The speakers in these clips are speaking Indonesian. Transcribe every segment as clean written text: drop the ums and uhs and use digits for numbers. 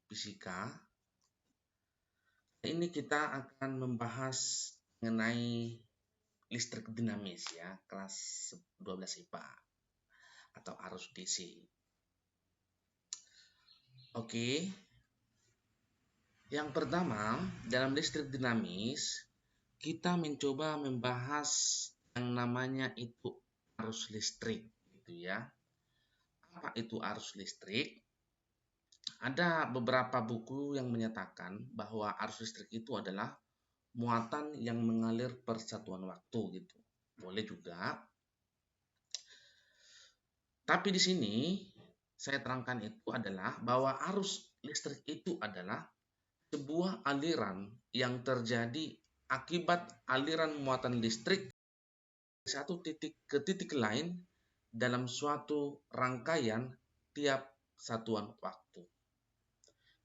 fisika. Ini kita akan membahas mengenai listrik dinamis ya, kelas 12 IPA atau arus DC. Oke. Yang pertama, dalam listrik dinamis kita mencoba membahas yang namanya itu arus listrik gitu ya. Apa itu arus listrik? Ada beberapa buku yang menyatakan bahwa arus listrik itu adalah muatan yang mengalir per satuan waktu gitu. Boleh juga. Tapi di sini saya terangkan itu adalah bahwa arus listrik itu adalah sebuah aliran yang terjadi akibat aliran muatan listrik dari satu titik ke titik lain dalam suatu rangkaian tiap satuan waktu.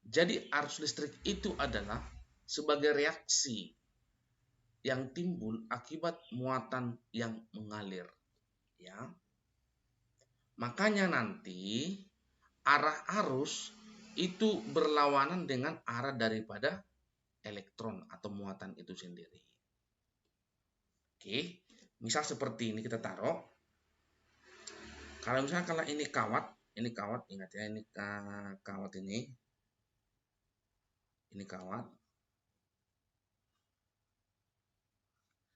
Jadi arus listrik itu adalah sebagai reaksi yang timbul akibat muatan yang mengalir, ya. Makanya nanti arah arus itu berlawanan dengan arah daripada elektron atau muatan itu sendiri. Oke, misal seperti ini kita taruh. Kalau misalnya kalau ini kawat, ingat ya, ini kawat ini. Ini kawat.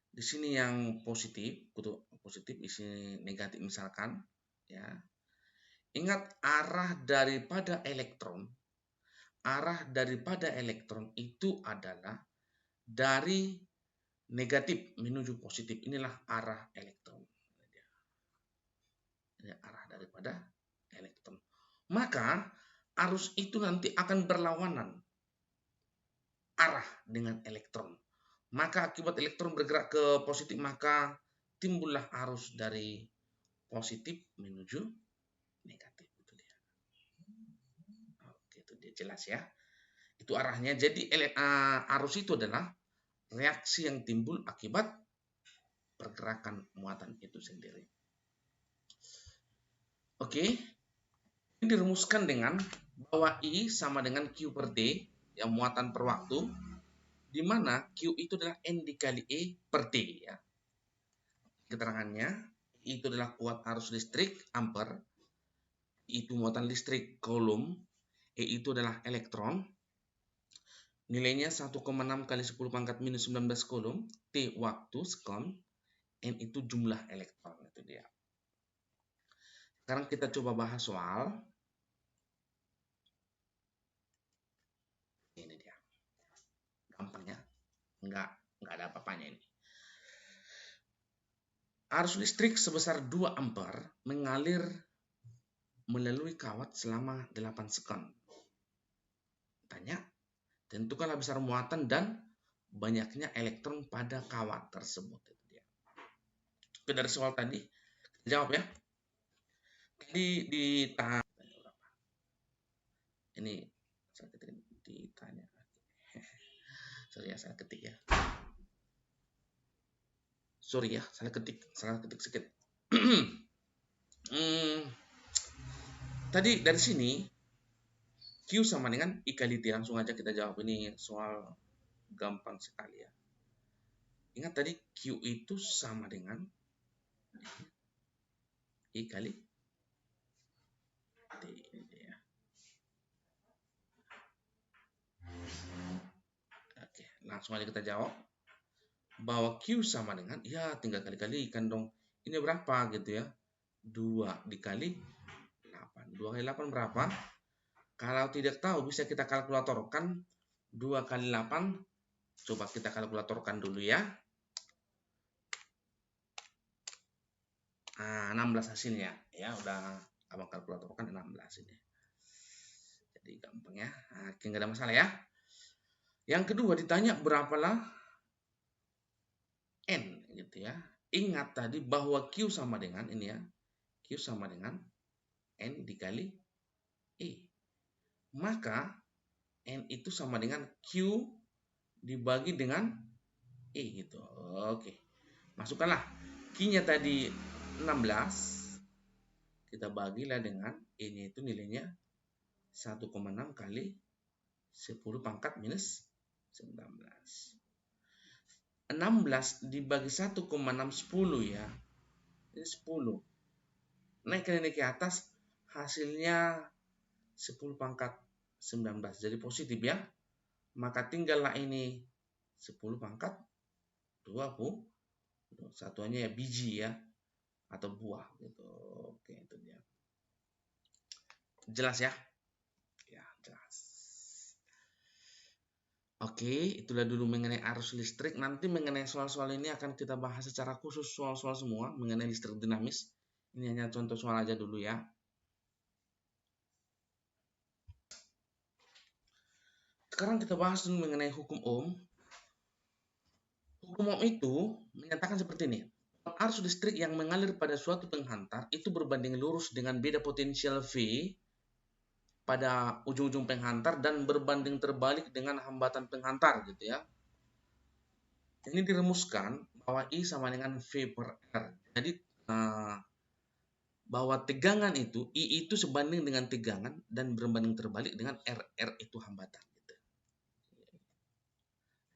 Di sini yang positif, kutub positif, di sini negatif misalkan, ya. Ingat arah daripada elektron itu adalah dari negatif menuju positif. Inilah arah elektron. Ini arah daripada elektron. Maka arus itu nanti akan berlawanan arah dengan elektron. Maka akibat elektron bergerak ke positif, maka timbullah arus dari positif menuju negatif. Itu dia. Oke, itu dia jelas ya. Itu arahnya. Jadi arus itu adalah reaksi yang timbul akibat pergerakan muatan itu sendiri. Oke. Ini dirumuskan dengan bahwa I sama dengan Q per T, yang muatan per waktu, di mana Q itu adalah N dikali E per T ya. Keterangannya, I itu adalah kuat arus listrik ampere, I itu muatan listrik coulomb, E itu adalah elektron. Nilainya 1,6 kali 10 pangkat minus 19 coulomb, T waktu sekon, N itu jumlah elektron, itu dia. Sekarang kita coba bahas soal. Ini dia. Gampang ya. Enggak ada apa-apanya ini. Arus listrik sebesar 2 ampere mengalir melalui kawat selama 8 sekon. Tanya, tentukanlah besar muatan dan banyaknya elektron pada kawat tersebut. Itu dia. Oke, dari soal tadi, jawab ya. Tadi ditanya berapa? Ini saya ditanya. Sorry ya, salah ketik ya. Sorry ya, salah ketik sedikit. Tadi dari sini Q sama dengan I kali T. Langsung aja kita jawab, ini soal gampang sekali ya. Ingat tadi Q itu sama dengan I kali T. Ya. Oke, langsung aja kita jawab. Bahwa Q sama dengan, ya tinggal kali-kalikan dong. Ini berapa gitu ya? 2 dikali 8. 2 kali 8 berapa? Kalau tidak tahu bisa kita kalkulatorkan. 2 kali 8. Coba kita kalkulatorkan dulu ya. 16 hasilnya. Ya udah abang kalkulatorkan 16 ini. Jadi gampang ya. Nggak ada masalah ya. Yang kedua ditanya berapalah N gitu ya. Ingat tadi bahwa Q sama dengan ini ya. Q sama dengan N dikali E. Maka N itu sama dengan Q dibagi dengan E gitu. Oke. Masukkanlah Q-nya tadi 16. Kita bagilah dengan E-nya itu nilainya 1,6 kali 10 pangkat minus 19. 16 dibagi 1,6 10 ya. Ini 10. Naik ke atas hasilnya 10 pangkat 19. Jadi positif ya. Maka tinggallah ini 10 pangkat 20. Satuannya ya biji ya atau buah gitu. Oke, itu dia. Jelas ya? Ya, jelas. Oke, itulah dulu mengenai arus listrik. Nanti mengenai soal-soal ini akan kita bahas secara khusus soal-soal semua mengenai listrik dinamis. Ini hanya contoh soal aja dulu ya. Sekarang kita bahas dulu mengenai hukum Ohm. Hukum Ohm itu menyatakan seperti ini. Arus listrik yang mengalir pada suatu penghantar itu berbanding lurus dengan beda potensial V pada ujung-ujung penghantar dan berbanding terbalik dengan hambatan penghantar gitu ya. Ini dirumuskan bahwa I sama dengan V per R. Jadi bahwa tegangan itu I itu sebanding dengan tegangan dan berbanding terbalik dengan R. R itu hambatan gitu.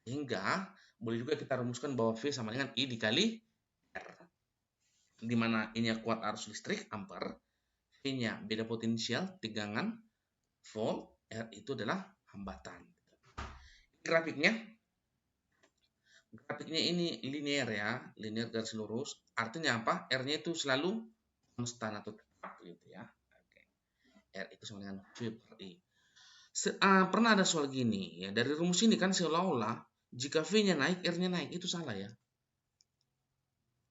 Hingga boleh juga kita rumuskan bahwa V sama dengan I dikali R. Di mana I-nya kuat arus listrik, ampere, V-nya beda potensial, tegangan, volt, R itu adalah hambatan. Grafiknya ini linear ya, linear garis lurus. Artinya apa? R-nya itu selalu konstan atau tetap gitu ya. Oke. R itu sama dengan V per I. Pernah ada soal gini ya, dari rumus ini kan seolah-olah jika V-nya naik, R-nya naik, itu salah ya.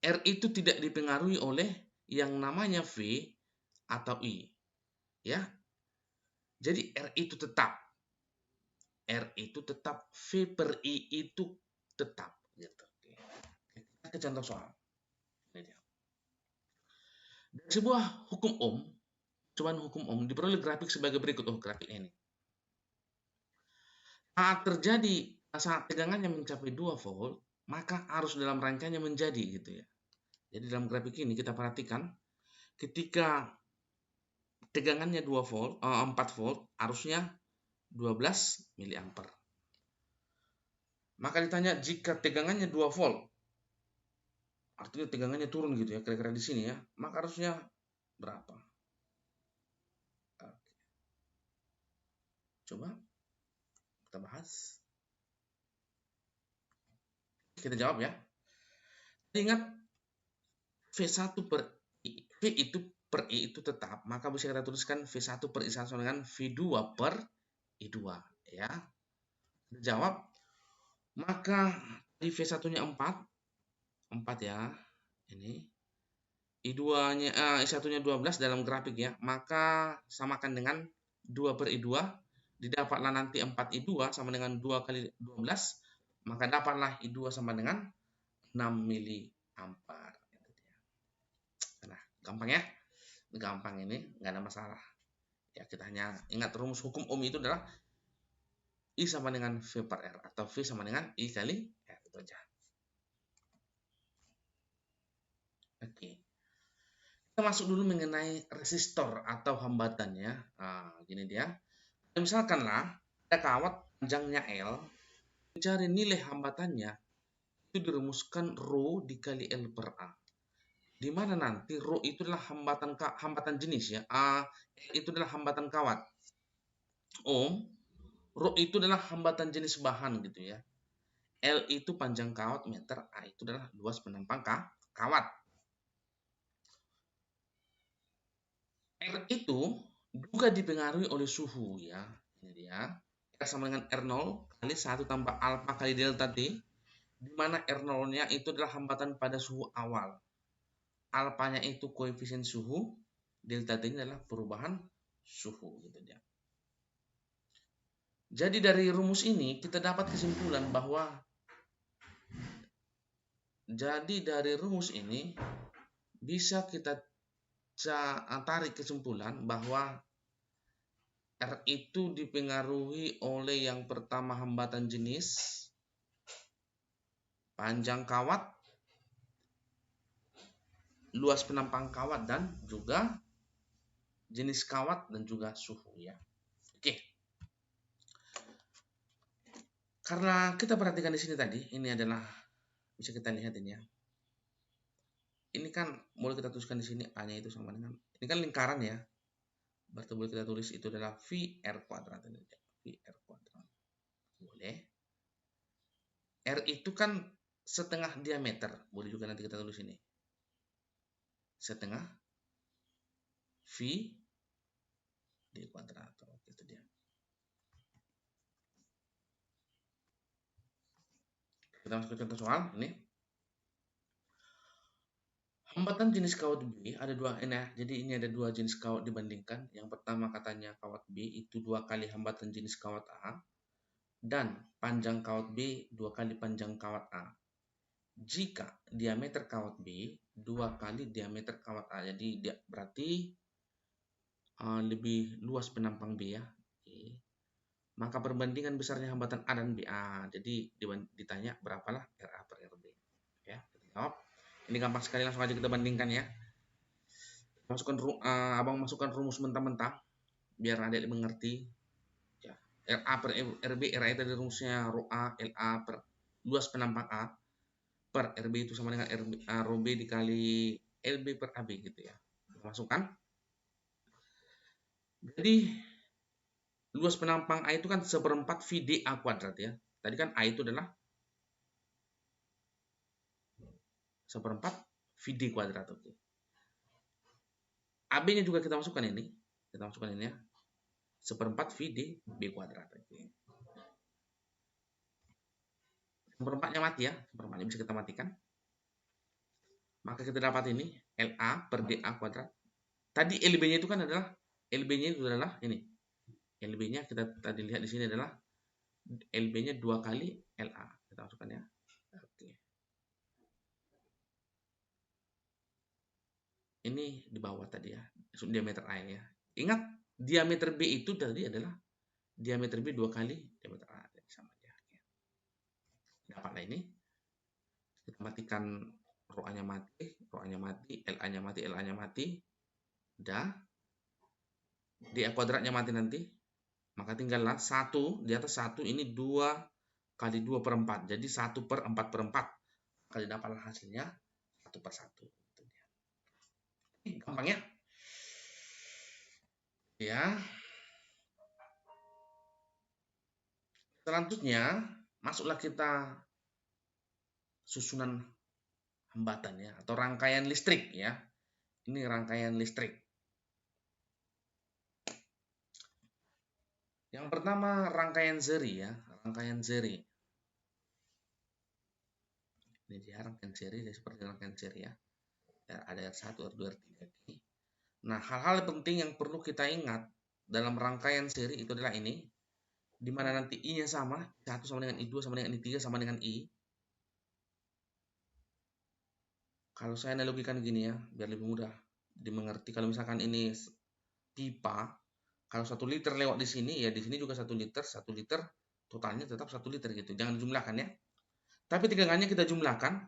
R itu tidak dipengaruhi oleh yang namanya V atau I. Ya. Jadi R itu tetap. R itu tetap, V per I itu tetap gitu. Kita ke contoh soal. Ini dia. Dari sebuah hukum Ohm, cobaan hukum Ohm diperoleh grafik sebagai berikut. Grafik ini. Saat tegangannya mencapai 2 volt, maka arus dalam rangkaiannya menjadi gitu ya. Jadi dalam grafik ini kita perhatikan ketika tegangannya 4 volt, arusnya 12 mA. Maka ditanya jika tegangannya 2 volt, artinya tegangannya turun gitu ya, kira-kira di sini ya, maka arusnya berapa? Oke. Coba kita bahas. Kita jawab ya. Ingat V1 per I, V itu per I itu tetap, maka bisa kita tuliskan V1 per I sama dengan V2 per I2 ya. Kita jawab, maka di V1-nya 4 ya. Ini I2-nya I1-nya 12 dalam grafik ya. Maka samakan dengan 2 per I2, didapatlah nanti 4 I2 sama dengan 2 kali 12, maka dapatlah I2 sama dengan 6 miliampere. Nah, gampang ya. Gampang ini, nggak ada masalah. Ya, kita hanya ingat rumus hukum Ohm itu adalah I sama dengan V per R atau V sama dengan I kali R, itu aja. Oke. Kita masuk dulu mengenai resistor atau hambatannya. Nah, gini dia. Misalkanlah ada kawat panjangnya L, mencari nilai hambatannya itu dirumuskan Rho dikali L per A. Di mana nanti Rho itu adalah hambatan jenis ya. A itu adalah hambatan kawat. Ohm, Rho itu adalah hambatan jenis bahan gitu ya. L itu panjang kawat meter, A itu adalah luas penampang kawat. R itu juga dipengaruhi oleh suhu ya. Ini dia. R sama dengan R0 kali 1 tambah alfa kali delta T, di mana R0-nya itu adalah hambatan pada suhu awal. Alfanya itu koefisien suhu, delta T-nya adalah perubahan suhu gitu ya. Jadi dari rumus ini kita dapat kesimpulan bahwa bisa kita tarik kesimpulan bahwa R itu dipengaruhi oleh yang pertama hambatan jenis, panjang kawat, luas penampang kawat, dan juga jenis kawat dan juga suhu ya. Oke. Karena kita perhatikan di sini tadi, ini adalah bisa kita lihat ini ya. Ini kan boleh kita tuliskan di sini A-nya itu sama dengan, ini kan lingkaran ya. Berarti boleh kita tulis itu adalah VR kuadrat ini. VR kuadrat. Boleh. R itu kan setengah diameter. Boleh juga nanti kita tulis ini. Setengah V D kuadrat. Oke, itu dia. Kita masuk ke contoh soal ini. Hambatan jenis kawat B ada dua. Nah, jadi ini ada dua jenis kawat dibandingkan. Yang pertama katanya kawat B itu 2 kali hambatan jenis kawat A dan panjang kawat B 2 kali panjang kawat A. Jika diameter kawat B 2 kali diameter kawat A, jadi berarti lebih luas penampang B ya. Oke. Maka perbandingan besarnya hambatan A dan B. Jadi ditanya berapalah RA per RB. Ya, kita jawab. Ini gampang sekali, langsung aja kita bandingkan ya. Abang masukkan rumus mentah-mentah biar adik mengerti. Ya. RA per RB, RA itu dari rumusnya Rho A LA per luas penampang A per RB itu sama dengan Rho B dikali LB per AB gitu ya. Masukkan. Jadi luas penampang A itu kan 1/4 VDA kuadrat ya. Tadi kan A itu adalah 1/4 VD kuadrat. Oke. AB-nya juga kita masukkan ini. Kita masukkan ini ya. 1/4 VD B kuadrat. Oke. 1/4-nya mati ya. 1/4-nya bisa kita matikan. Maka kita dapat ini LA per DA kuadrat. Tadi LB-nya itu kan adalah LB-nya itu adalah ini. LB-nya kita tadi lihat di sini adalah LB-nya 2 kali LA. Kita masukkan ya. Oke. Ini di bawah tadi ya, diameter A ya. Ingat, diameter B itu tadi adalah diameter B 2 kali diameter A. Sama aja. Dapatlah ini. Kita matikan Rho A-nya mati, Rho A-nya mati, LA-nya mati, LA-nya mati. Udah. DA kuadratnya mati nanti. Maka tinggallah 1, di atas 1 ini 2 kali 2/4. Jadi 1/4/4. Kali dapatlah hasilnya 1/1. Gampang ya? Ya. Selanjutnya, masuklah kita susunan hambatan ya, atau rangkaian listrik ya. Ini rangkaian listrik. Yang pertama rangkaian seri ya, rangkaian seri. Ini dia rangkaian seri, seperti rangkaian seri ya. Ada R1, R2, R3. Nah, hal-hal penting yang perlu kita ingat dalam rangkaian seri itu adalah ini, di mana nanti I-nya sama, 1 sama dengan I2 sama dengan I3 sama dengan I. Kalau saya analogikan gini ya, biar lebih mudah dimengerti. Kalau misalkan ini pipa, kalau 1 liter lewat di sini, ya di sini juga 1 liter, totalnya tetap 1 liter gitu. Jangan dijumlahkan ya. Tapi tegangannya kita jumlahkan.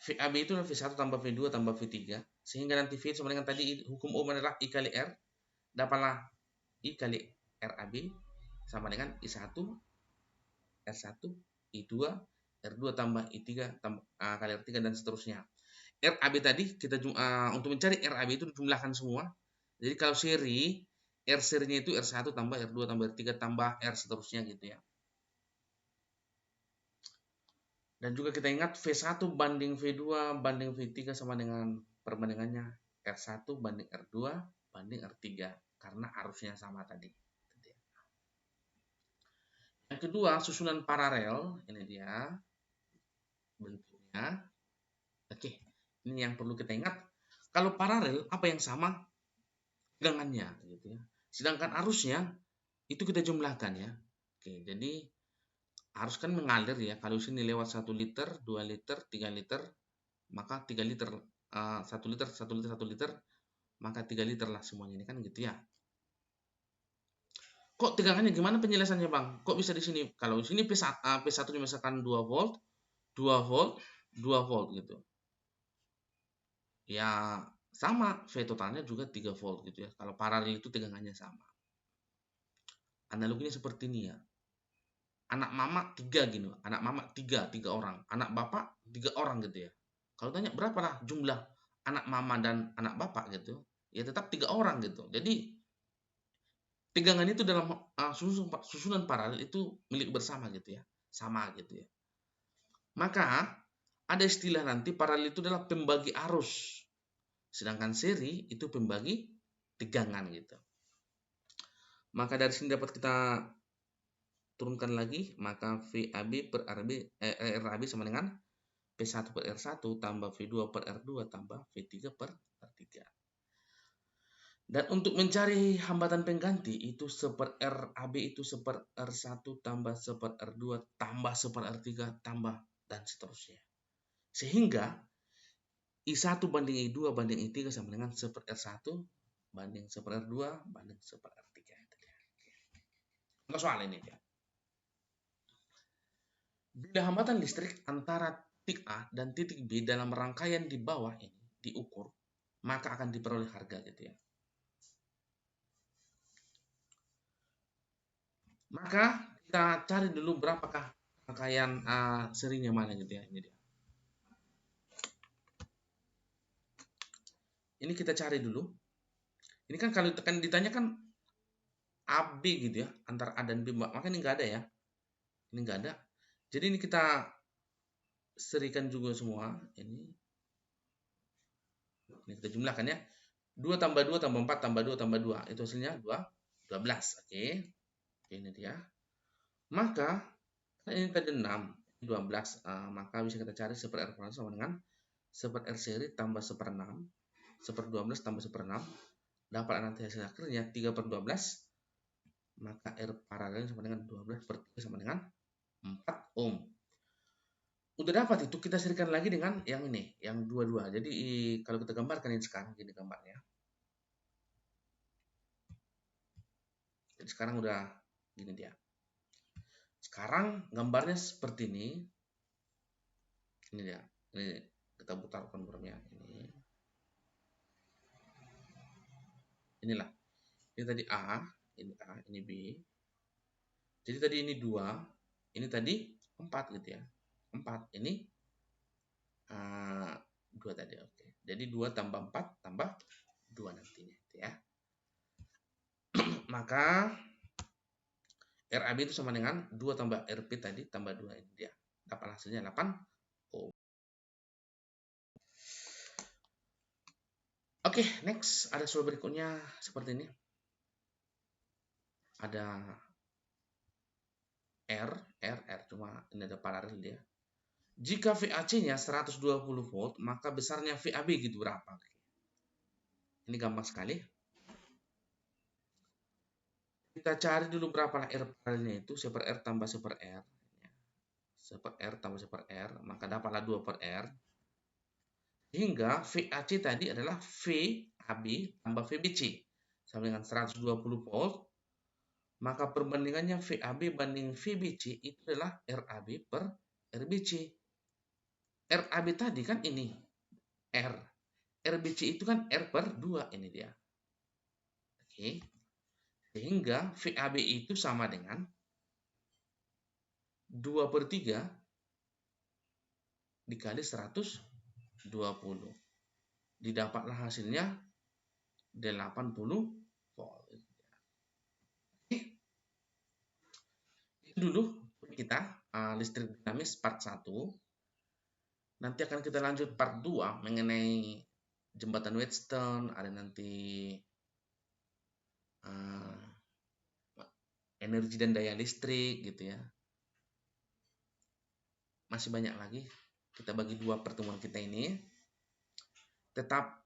VAB itu adalah V1 tambah V2 tambah V3. Sehingga nanti V sama dengan tadi hukum Ohm adalah I kali R. Dapatlah I kali RAB sama dengan I1, R1, I2, R2 tambah I3 tambah, kali R3 dan seterusnya. RAB tadi kita untuk mencari RAB itu jumlahkan semua. Jadi kalau seri, R serinya itu R1 tambah R2 tambah R3 tambah R seterusnya gitu ya. Dan juga kita ingat V1 banding V2 banding V3 sama dengan perbandingannya R1 banding R2 banding R3 karena arusnya sama tadi. Yang kedua, susunan paralel, ini dia bentuknya. Oke, ini yang perlu kita ingat. Kalau paralel, apa yang sama? Tegangannya gitu ya. Sedangkan arusnya itu kita jumlahkan ya. Oke, jadi arus kan mengalir ya. Kalau sini lewat 1 liter, 2 liter, 3 liter, maka 3 liter, 1 liter, 1 liter, 1 liter, maka 3 liter lah semuanya ini kan gitu ya. Kok tegangannya gimana penjelasannya Bang? Kok bisa di sini? Kalau di sini P1 misalkan 2 volt, 2 volt, 2 volt gitu. Ya sama, V totalnya juga 3 volt gitu ya. Kalau paralel itu tegangannya sama. Analoginya seperti ini ya. Anak mama 3 gini, anak mama 3 orang, anak bapak 3 orang gitu ya. Kalau tanya berapa lah jumlah anak mama dan anak bapak gitu, ya tetap 3 orang gitu. Jadi pegangan itu dalam susunan paralel itu milik bersama gitu ya, sama gitu ya. Maka ada istilah nanti paralel itu adalah pembagi arus, sedangkan seri itu pembagi tegangan gitu. Maka dari sini dapat kita turunkan lagi, maka VAB per RAB sama dengan P1 per R1 tambah V2 per R2 tambah V3 per R3. Dan untuk mencari hambatan pengganti itu seper RAB itu seper R1 tambah seper R2 tambah seper R3 tambah dan seterusnya. Sehingga I1 banding I2 banding I3 sama dengan seper R1 banding seper R2 banding seper R3. Untuk soal ini ya. Bila hambatan listrik antara titik A dan titik B dalam rangkaian di bawah ini diukur, maka akan diperoleh harga gitu ya. Maka kita cari dulu berapakah rangkaian serinya mana gitu ya. Ini dia. Ini kita cari dulu. Ini kan kalau ditanya kan AB gitu ya, antara A dan B, maka ini nggak ada ya. Ini nggak ada. Jadi ini kita serikan juga semua. Ini kita jumlahkan ya. 2 tambah 2 tambah 4 tambah 2 tambah 2. Itu hasilnya 12. Oke. Ini dia. Maka ini tadi 6, 12. Maka bisa kita cari seper R paralel sama dengan seper R seri tambah seper 6. Seper 12 tambah seper 6. Dapat nanti hasil akhirnya 3 per 12. Maka R paralel sama dengan 12 per 3 sama dengan 4 ohm. Udah dapat itu, kita serikan lagi dengan yang ini, yang 22. Jadi kalau kita gambarkan ini sekarang, gini gambarnya. Jadi sekarang udah gini dia. Sekarang gambarnya seperti ini. Ini dia. Ini kita putar konvernya ini. Inilah. Ini tadi A, ini B. Jadi tadi ini 2, ini tadi 4 gitu ya. 4 ini 2 tadi. Oke. Jadi 2 tambah 4 tambah 2 nantinya gitu ya. Maka RAB itu sama dengan 2 tambah RP tadi tambah 2 ini dia. Dapat hasilnya 8 ohm. Oke, next ada soal berikutnya seperti ini. Ada R cuma ini ada paralel dia. Jika VAC-nya 120 volt, maka besarnya VAB gitu berapa? Ini gampang sekali. Kita cari dulu berapa R paralelnya itu, seper R tambah seper R. Seper R tambah seper R, maka dapatlah 2 per R. Hingga VAC tadi adalah VAB tambah VBC. Sama dengan 120 volt. Maka perbandingannya VAB banding VBC itu adalah RAB per RBC. RAB tadi kan ini R. RBC itu kan R per 2 ini dia. Oke. Sehingga VAB itu sama dengan 2 per 3 dikali 120. Didapatlah hasilnya 80 volt. Oke. Itu dulu kita listrik dinamis part 1. Nanti akan kita lanjut part 2 mengenai jembatan Wheatstone, ada nanti energi dan daya listrik gitu ya. Masih banyak lagi. Kita bagi 2 pertemuan kita ini. Tetap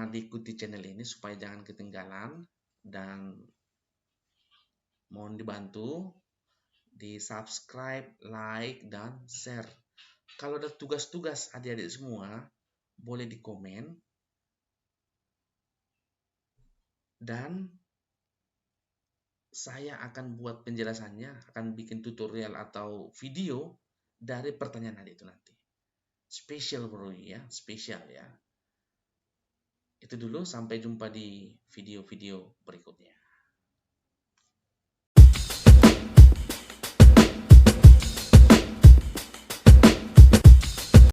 diikuti channel ini supaya jangan ketinggalan, dan mohon dibantu di subscribe, like, dan share. Kalau ada tugas-tugas adik-adik semua, boleh di komen. Dan saya akan buat penjelasannya, akan bikin tutorial atau video dari pertanyaan adik itu nanti. Spesial bro ya, spesial ya. Itu dulu, sampai jumpa di video-video berikutnya.